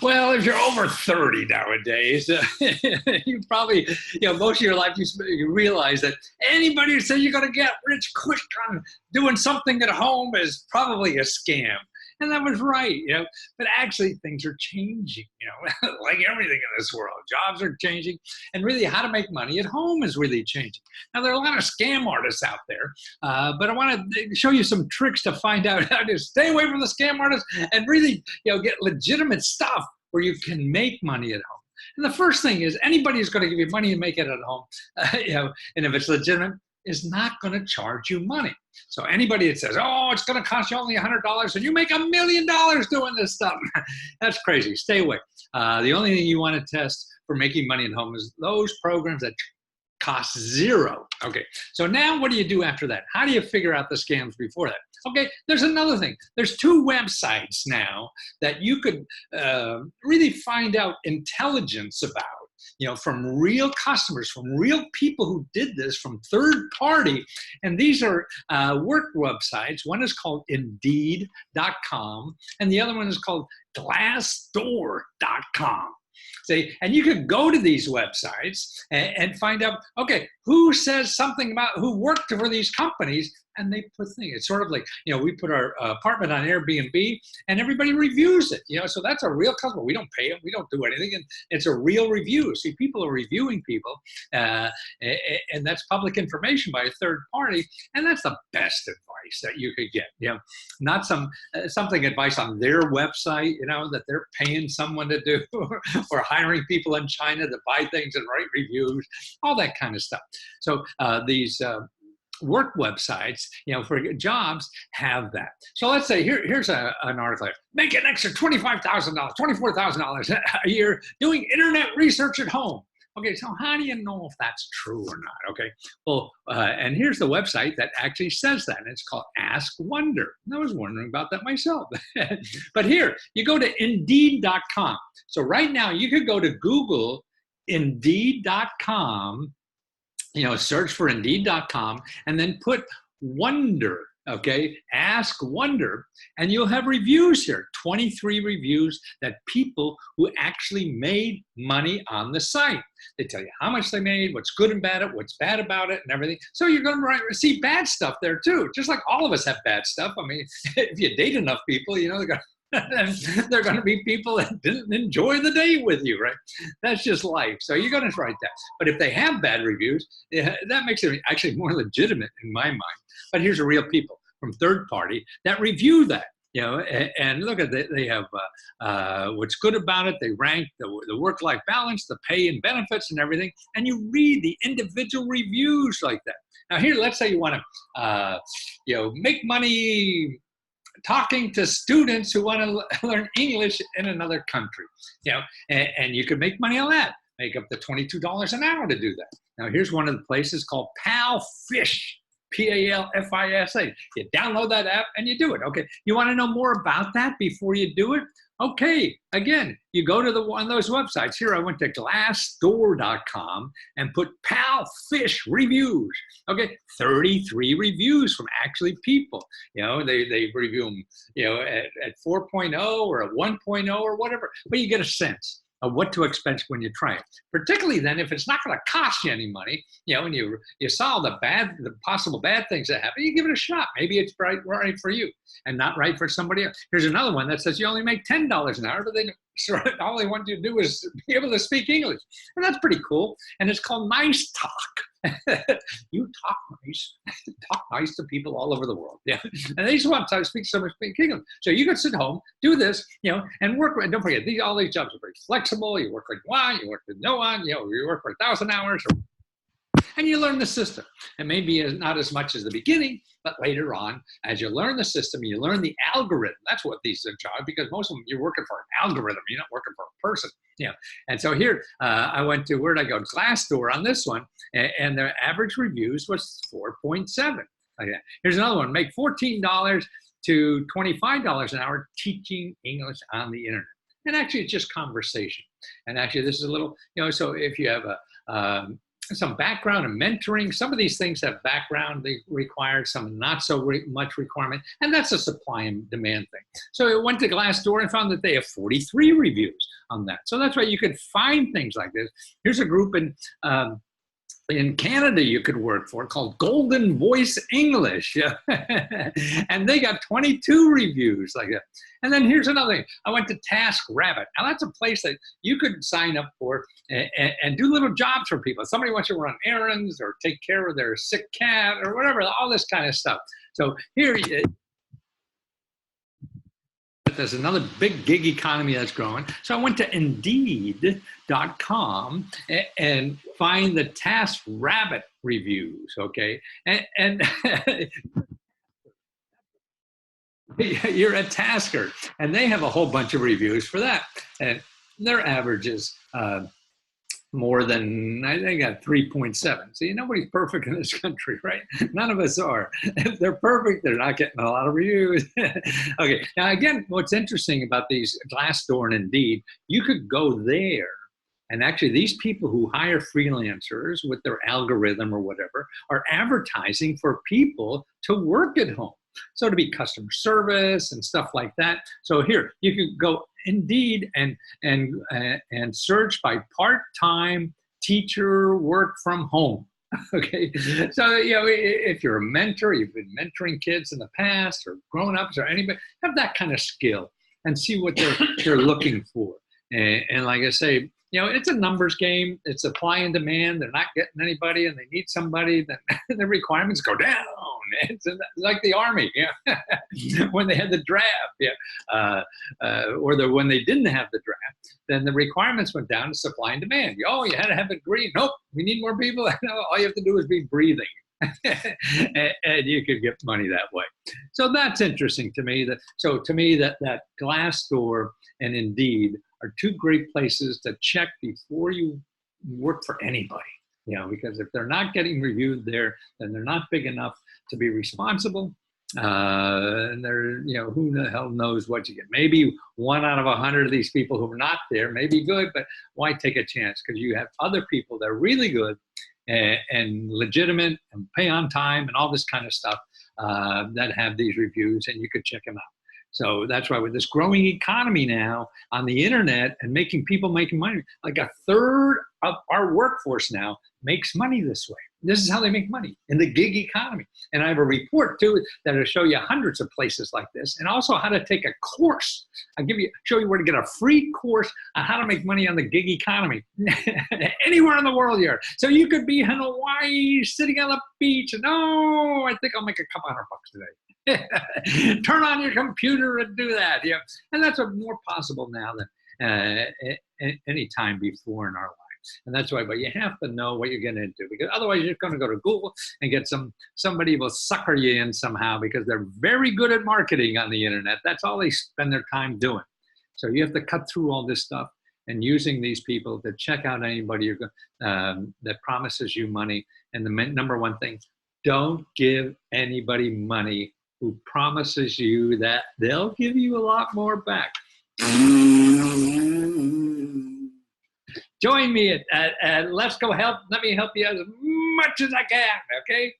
Well, if you're over 30 nowadays, you probably, most of your life you realize that anybody who says you're going to get rich quick on doing something at home is probably a scam. And that was right. But actually things are changing, like everything in this world. Jobs are changing, and really how to make money at home is really changing. Now, there are a lot of scam artists out there, but I want to show you some tricks to find out how to stay away from the scam artists and really, get legitimate stuff where you can make money at home. And the first thing is anybody who's going to give you money and make it at home, and if it's legitimate, is not going to charge you money. So anybody that says, oh, it's going to cost you only $100 and you make $1 million doing this stuff, that's crazy. Stay away. The only thing you want to test for making money at home is those programs that cost zero. Okay, so now what do you do after that? How do you figure out the scams before that? Okay, there's another thing. There's 2 websites now that you could really find out intelligence about, from real customers, from real people who did this, from third party. And these are work websites. One is called Indeed.com, and the other one is called Glassdoor.com. See, and you could go to these websites and find out, okay, who says something about who worked for these companies, and they put things. It's sort of like, we put our apartment on Airbnb and everybody reviews it, so that's a real customer. We don't pay them, we don't do anything, and it's a real review. See, people are reviewing people, and that's public information by a third party, and that's the best advice that you could get, not something advice on their website, that they're paying someone to do, or hiring people in China to buy things and write reviews, all that kind of stuff. So these work websites, for jobs have that. So let's say here's an article. Make an extra $25,000, $24,000 a year doing internet research at home. Okay, so how do you know if that's true or not? Okay, well, and here's the website that actually says that, and it's called Ask Wonder. I was wondering about that myself. But here, you go to Indeed.com. So right now, you could go to Google Indeed.com, search for Indeed.com, and then put Wonder, okay? Ask Wonder, and you'll have reviews here, 23 reviews that people who actually made money on the site. They tell you how much they made, what's good and bad, what's bad about it, and everything. So you're going to see bad stuff there too, just like all of us have bad stuff. I mean, if you date enough people, they're going to be people that didn't enjoy the day with you, right? That's just life. So you're going to write that. But if they have bad reviews, that makes it actually more legitimate in my mind. But here's the real people from third party that review that. And look at it, they have what's good about it. They rank the work-life balance, the pay and benefits and everything. And you read the individual reviews like that. Now here, let's say you want to, make money talking to students who want to learn English in another country, and you could make money on that, make up to $22 an hour to do that. Now, here's one of the places called PalFisha, P-A-L-F-I-S-A. You download that app and you do it. Okay, you want to know more about that before you do it? Okay, again, you go to one of those websites. Here, I went to Glassdoor.com and put PalFisha reviews. Okay, 33 reviews from actually people. They review them, at 4.0 or at 1.0 or whatever. But you get a sense of what to expect when you try it. Particularly then, if it's not going to cost you any money, and you saw the possible bad things that happen, you give it a shot. Maybe it's right for you and not right for somebody else. Here's another one that says you only make $10 an hour, but all they want you to do is be able to speak English. And that's pretty cool. And it's called Nice Talk. You talk nice. Talk nice to people all over the world. Yeah. And they just want to speak English. So you can sit home, do this, and work. And don't forget, all these jobs are very flexible. You work with one, you work with no one, you work for 1,000 hours. And you learn the system. And maybe not as much as the beginning, but later on, as you learn the system, you learn the algorithm. That's what these are, because most of them, you're working for an algorithm. You're not working for a person. And so here, I went to, where did I go? Glassdoor on this one, and their average reviews was 4.7. Okay. Here's another one. Make $14 to $25 an hour teaching English on the internet. And actually, it's just conversation. And actually, this is a little, so if you have some background and mentoring. Some of these things have background they require, some not so much requirement, and that's a supply and demand thing. So I went to Glassdoor and found that they have 43 reviews on that. So that's why you could find things like this. Here's a group in Canada you could work for called Golden Voice English. And they got 22 reviews like that. And then here's another thing. I went to TaskRabbit. Now that's a place that you could sign up for and do little jobs for people. Somebody wants you to run errands or take care of their sick cat or whatever, all this kind of stuff. So here, there's another big gig economy that's growing. So I went to Indeed.com and find the TaskRabbit reviews, okay? And you're a tasker, and they have a whole bunch of reviews for that. And their average is more than, I think, got 3.7. See, nobody's perfect in this country, right? None of us are. If they're perfect, they're not getting a lot of reviews. Okay, now again, what's interesting about these Glassdoor and Indeed, you could go there, and actually these people who hire freelancers with their algorithm or whatever are advertising for people to work at home. So to be customer service and stuff like that. So here, you could go Indeed and search by part-time teacher work from home. Okay, so if you're a mentor, you've been mentoring kids in the past or grown-ups or anybody, have that kind of skill and see what they're looking for. And like I say, it's a numbers game. It's supply and demand. They're not getting anybody, and they need somebody. Then the requirements go down. It's like the Army, when they had the draft, when they didn't have the draft, then the requirements went down to supply and demand. You had to have a degree. Nope, we need more people. All you have to do is be breathing. And you could get money that way. So that's interesting to me. That Glassdoor and Indeed are two great places to check before you work for anybody. Because if they're not getting reviewed there, then they're not big enough to be responsible. And they're, who the hell knows what you get. Maybe 1 out of 100 of these people who are not there may be good, but why take a chance? Because you have other people that are really good and legitimate and pay on time and all this kind of stuff that have these reviews, and you could check them out. So that's why with this growing economy now on the internet and making money, like a third of our workforce now makes money this way. This is how they make money in the gig economy. And I have a report too that'll show you hundreds of places like this, and also how to take a course. Show you where to get a free course on how to make money on the gig economy anywhere in the world you are. So you could be in Hawaii sitting on the beach and I think I'll make a couple $100 today. Turn on your computer and do that. And that's more possible now than any time before in our lives. And that's why, but you have to know what you're getting into, because otherwise you're going to go to Google and get somebody will sucker you in somehow, because they're very good at marketing on the internet. That's all they spend their time doing. So you have to cut through all this stuff and using these people to check out anybody that promises you money. And the number one thing, don't give anybody money who promises you that they'll give you a lot more back. Join me at Lesko Help. Let me help you as much as I can, okay?